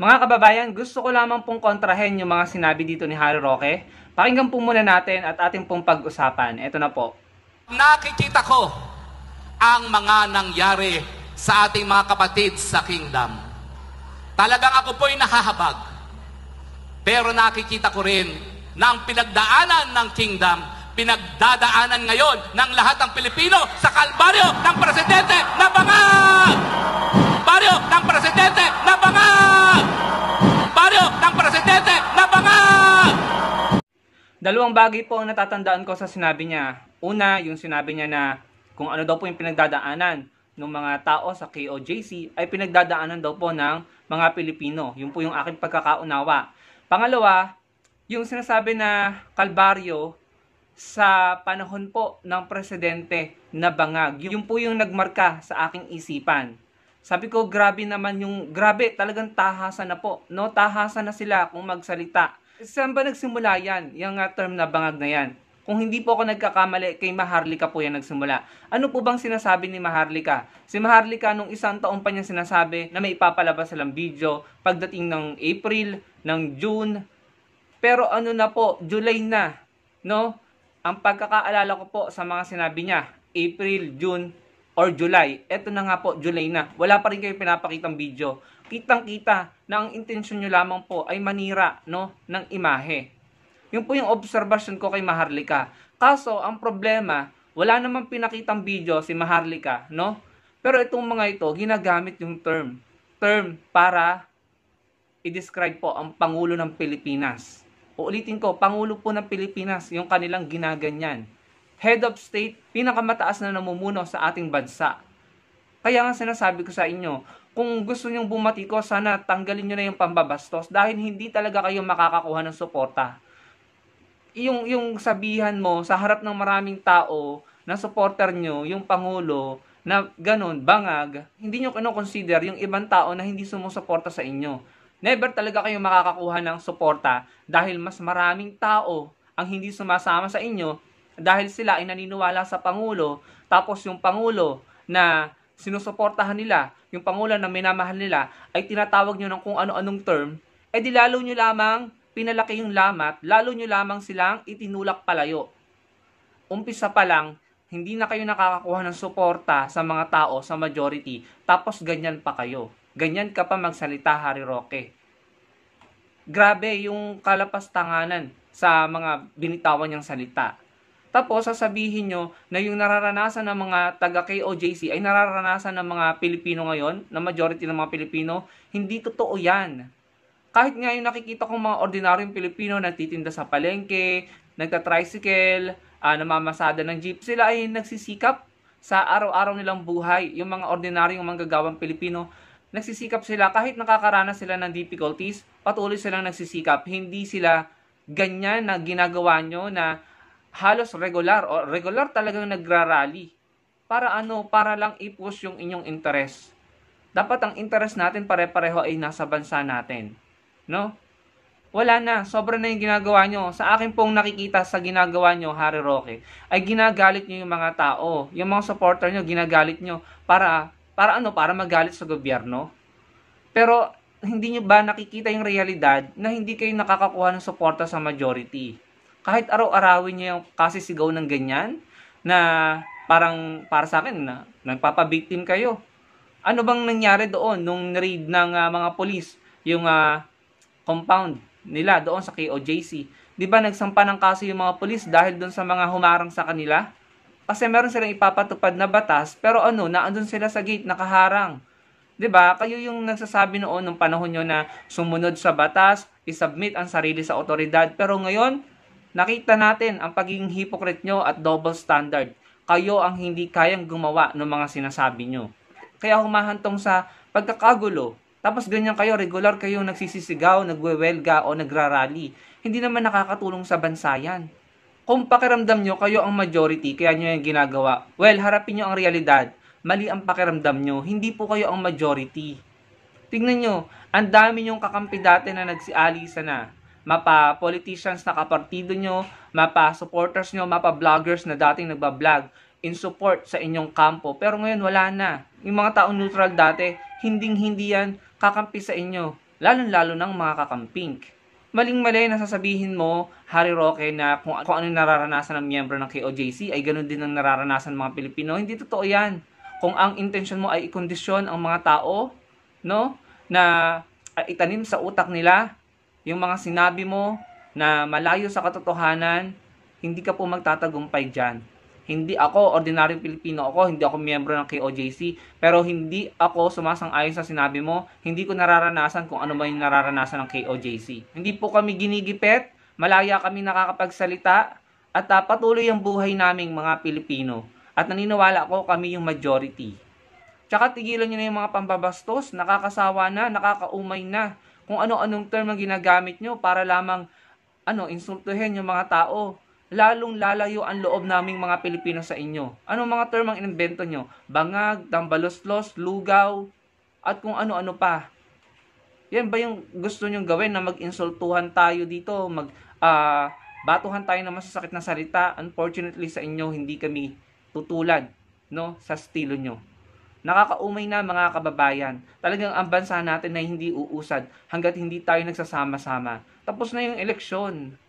Mga kababayan, gusto ko lamang pong kontrahen yung mga sinabi dito ni Harry Roque. Pakinggan po muna natin at ating pong pag-usapan. Ito na po. Nakikita ko ang mga nangyari sa ating mga kapatid sa kingdom. Talagang ako po'y nahahabag. Pero nakikita ko rin na ang pinagdaanan ng kingdom, pinagdadaanan ngayon ng lahat ng Pilipino sa kalbaryo ng presidente na bangag! Baryo ng presidente na bangag! Baryo ng presidente na bangag! Dalawang bagay po ang natatandaan ko sa sinabi niya. Una, yung sinabi niya na kung ano daw po yung pinagdadaanan ng mga tao sa KOJC ay pinagdadaanan daw po ng mga Pilipino. Yun po yung aking pagkakaunawa. Pangalawa, yung sinasabi na kalbaryo sa panahon po ng presidente na bangag. Yun po yung nagmarka sa aking isipan. Sabi ko, grabe naman grabe, talagang tahasan na po. No? Tahasan na sila kung magsalita. Saan ba nagsimula yan? Yung term na bangag na yan. Kung hindi po ako nagkakamali, kay Maharlika po yan nagsimula. Ano po bang sinasabi ni Maharlika? Si Maharlika nung isang taon pa niya sinasabi na may ipapalabas silang video pagdating ng April, ng June. Pero ano na po, July na. No? Ang pagkakaalala ko po sa mga sinabi niya, April, June, or July. Eto na nga po, July na. Wala pa rin kayo pinapakitang video. Kitang-kita na ang intensyon nyo lamang po ay manira, no, ng imahe. Yun po yung observation ko kay Maharlika. Kaso, ang problema, wala namang pinakitang video si Maharlika, no? Pero itong mga ito, ginagamit yung term para i-describe po ang Pangulo ng Pilipinas. Uulitin ko, Pangulo po ng Pilipinas, yung kanilang ginaganyan. Head of state, pinakamataas na namumuno sa ating bansa. Kaya nga sinasabi ko sa inyo, kung gusto nyong bumati ko, sana tanggalin nyo na yung pambabastos dahil hindi talaga kayo makakakuha ng suporta. Yung sabihan mo sa harap ng maraming tao na supporter nyo, yung Pangulo, na ganun, bangag, hindi nyo kino-consider yung ibang tao na hindi sumusuporta sa inyo. Never talaga kayo makakakuha ng suporta dahil mas maraming tao ang hindi sumasama sa inyo dahil sila ay naniniwala sa Pangulo, tapos yung Pangulo na sinusuportahan nila, yung Pangulo na minamahal nila, ay tinatawag nyo ng kung ano-anong term, di lalo nyo lamang pinalaki yung lamat, lalo nyo lamang silang itinulak palayo. Umpisa pa lang, hindi na kayo nakakakuha ng suporta sa mga tao, sa majority, tapos ganyan pa kayo. Ganyan ka pa magsalita, Harry Roque. Grabe yung kalapastanganan sa mga binitawan niyang salita. Tapos sasabihin nyo na yung nararanasan ng mga taga-KOJC ay nararanasan ng mga Pilipino ngayon, na majority ng mga Pilipino, hindi totoo yan. Kahit nga yung nakikita kong mga ordinaryong Pilipino nagtitinda sa palengke, nagta-tricycle, namamasada ng jeep, sila ay nagsisikap sa araw-araw nilang buhay. Yung mga ordinaryong manggagawang Pilipino, nagsisikap sila kahit nakakaranas sila ng difficulties, patuloy silang nagsisikap. Hindi sila ganyan na ginagawa nyo na halos regular talagang nagrarally. Para ano? Para lang i-push yung inyong interest. Dapat ang interest natin pare-pareho ay nasa bansa natin. No? Wala na. Sobra na yung ginagawa nyo. Sa akin pong nakikita sa ginagawa nyo, Harry Roque, ay ginagalit nyo yung mga tao. Yung mga supporter nyo, ginagalit nyo para ano? Para magalit sa gobyerno. Pero hindi nyo ba nakikita yung realidad na hindi kayo nakakakuha ng suporta sa majority? Kahit araw-arawin nyo yung kasisigaw ng ganyan, na parang para sa akin na nagpapabiktim kayo. Ano bang nangyari doon nung raid ng mga polis, yung compound nila doon sa KOJC? Di ba nagsampa ng kaso yung mga polis dahil doon sa mga humarang sa kanila? Kasi meron silang ipapatupad na batas, pero naandun sila sa gate, nakaharang. Di ba? Kayo yung nagsasabi noon nung panahon nyo na sumunod sa batas, isubmit ang sarili sa otoridad. Pero ngayon, nakita natin ang pagiging hypocrite nyo at double standard. Kayo ang hindi kayang gumawa ng mga sinasabi nyo. Kaya humahantong sa pagkakagulo. Tapos ganyan kayo, regular kayo nagsisisigaw, nagwewelga o nagrarally. Hindi naman nakakatulong sa bansa yan. Kung pakiramdam nyo, kayo ang majority, kaya nyo yung ginagawa. Well, harapin nyo ang realidad. Mali ang pakiramdam nyo. Hindi po kayo ang majority. Tingnan nyo, ang dami nyong kakampi dati na nagsialisa na. Mapa-politicians na kapartido nyo, mapa-supporters nyo, mapa-vloggers na dating nagbablog in support sa inyong kampo. Pero ngayon wala na. Yung mga taong neutral dati, hindi yan kakampi sa inyo. lalong-lalo ng mga kakamping. Maling-mali na sasabihin mo, Harry Roque, na kung ano yung nararanasan ng miyembro ng KOJC ay ganun din ang nararanasan ng mga Pilipino. Hindi totoo yan. Kung ang intensyon mo ay ikondisyon ang mga tao, no, na itanim sa utak nila yung mga sinabi mo na malayo sa katotohanan, hindi ka po magtatagumpay dyan. Hindi ako, ordinaryong Pilipino ako, hindi ako miyembro ng KOJC, pero hindi ako sumasang-ayon sa sinabi mo, hindi ko nararanasan kung ano ba yung nararanasan ng KOJC. Hindi po kami ginigipit, malaya kami nakakapagsalita, at patuloy ang buhay naming mga Pilipino. At naniniwala ako kami yung majority. Tsaka tigilan nyo na yung mga pambabastos, nakakasawa na, nakakaumay na, kung ano-anong term ang ginagamit nyo para lamang insultuhin yung mga tao. Lalong lalayo ang loob naming mga Pilipino sa inyo. Anong mga term ang inimbento nyo? Bangag, tambaloslos, lugaw, at kung ano-ano pa. Yan ba yung gusto nyong gawin na mag-insultuhan tayo dito? Batuhan tayo ng masasakit na salita? Unfortunately sa inyo, hindi kami tutulad, no, sa estilo nyo. Nakakaumay na mga kababayan. Talagang ang bansa natin ay hindi uusad hanggat hindi tayo nagsasama-sama. Tapos na yung eleksyon.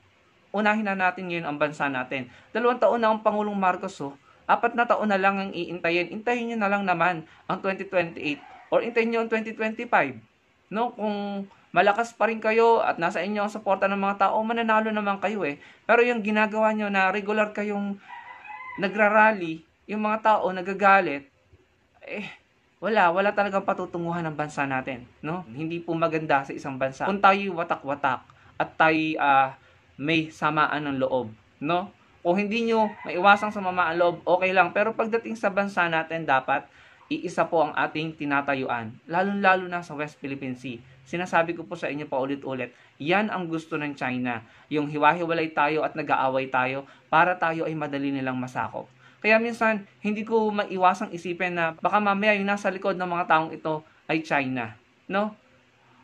Unahin na natin ngayon ang bansa natin. 2 taon na ang Pangulong Marcos, 4 na taon na lang ang iintayin. Intayin nyo na lang naman ang 2028 or intayin nyo ang 2025. No? Kung malakas pa rin kayo at nasa inyo ang suporta ng mga tao, mananalo naman kayo eh. Pero yung ginagawa nyo na regular kayong nagrarally, yung mga tao nagagalit, wala talagang patutunguhan ng bansa natin, no? Hindi po maganda sa isang bansa kung tayo watak-watak at tayo may samaan ng loob, no? Kung hindi nyo maiwasang sumama ang loob, okay lang. Pero pagdating sa bansa natin, dapat iisa po ang ating tinatayuan. Lalo-lalo na sa West Philippine Sea. Sinasabi ko po sa inyo paulit-ulit, yan ang gusto ng China. Yung hiwa-hiwalay tayo at nag-aaway tayo para tayo ay madali nilang masakop. Kaya minsan, hindi ko maiwasang isipin na baka mamaya yung nasa likod ng mga taong ito ay China, no?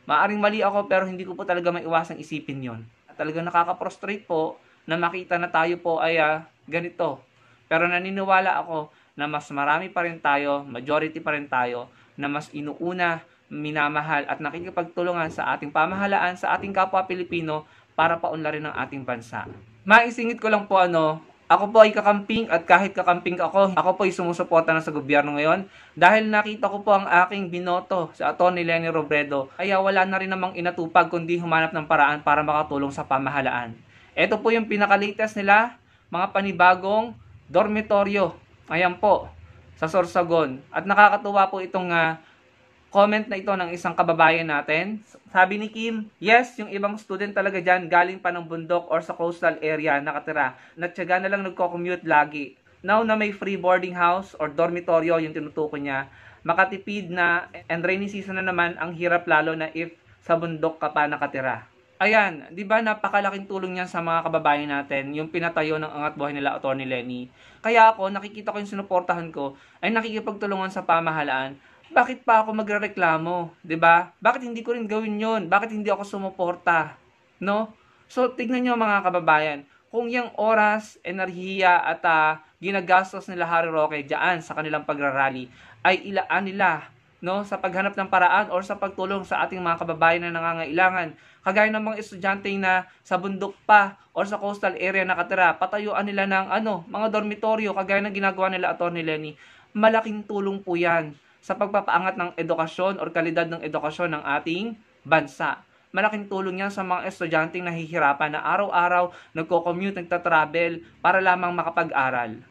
Maaring mali ako pero hindi ko po talaga maiwasang isipin yon. Talagang nakaka-prostrate po na makita na tayo po ay ganito. Pero naniniwala ako na mas marami pa rin tayo, majority pa rin tayo, na mas inuuna, minamahal at nakikipagtulungan sa ating pamahalaan, sa ating kapwa Pilipino para paunlarin ang ating bansa. Maisingit ko lang po ako po ay kakamping at kahit kakamping ako po ay sumusuporta na sa gobyerno ngayon dahil nakita ko po ang aking binoto sa Atty. Leni Robredo. Kaya wala na rin namang inatupag kundi humanap ng paraan para makatulong sa pamahalaan. Ito po yung pinaka-latest nila, mga panibagong dormitoryo. Ayan po, sa Sorsogon. At nakakatuwa po itong comment na ito ng isang kababayan natin. Sabi ni Kim, yes, yung ibang student talaga dyan galing pa ng bundok or sa coastal area nakatira. Natsaga na lang nagko-commute lagi. Now na may free boarding house or dormitoryo yung tinutukoy niya, makatipid na and rainy season na naman ang hirap lalo na if sa bundok ka pa nakatira. Ayan, di ba napakalaking tulong niyan sa mga kababayan natin, yung pinatayo ng angat buhay nila Atty. Leni. Kaya ako, nakikita ko yung sinuportahan ko, ay nakikipagtulungan sa pamahalaan. Bakit pa ako magrereklamo, 'di ba? Bakit hindi ko rin gawin 'yon? Bakit hindi ako sumuporta, no? So tignan niyo mga kababayan, kung yung oras, enerhiya at ginagastos nila Harry Roque diyan sa kanilang pagrarally ay ilaan nila, no, sa paghanap ng paraan or sa pagtulong sa ating mga kababayan na nangangailangan. Kagaya ng mga estudyante na sa bundok pa or sa coastal area nakatira, patayuan nila ng mga dormitoryo kagaya ng ginagawa nila Atty. Leni. Malaking tulong po 'yan sa pagpapaangat ng edukasyon or kalidad ng edukasyon ng ating bansa. Malaking tulong yan sa mga estudyanteng nahihirapan na araw-araw nagko-commute, nagtatravel para lamang makapag-aral.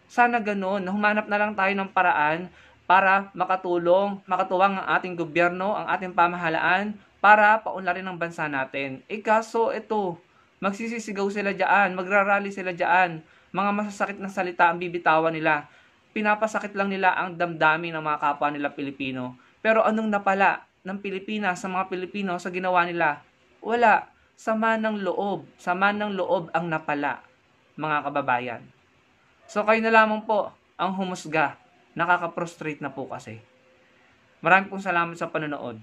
Sana ganun, humanap na lang tayo ng paraan para makatulong, makatuwang ang ating gobyerno, ang ating pamahalaan para paunlarin ang bansa natin. Kaso ito, magsisisigaw sila dyan, magrarally sila dyan, mga masasakit na salita ang bibitawan nila. Pinapasakit lang nila ang damdamin ng mga kapwa nila Pilipino. Pero anong napala ng Pilipinas sa mga Pilipino sa ginawa nila? Wala. Sama ng loob ang napala, mga kababayan. So kayo na lamang po ang humusga. Nakaka-prostrate na po kasi. Maraming pong salamat sa panonood.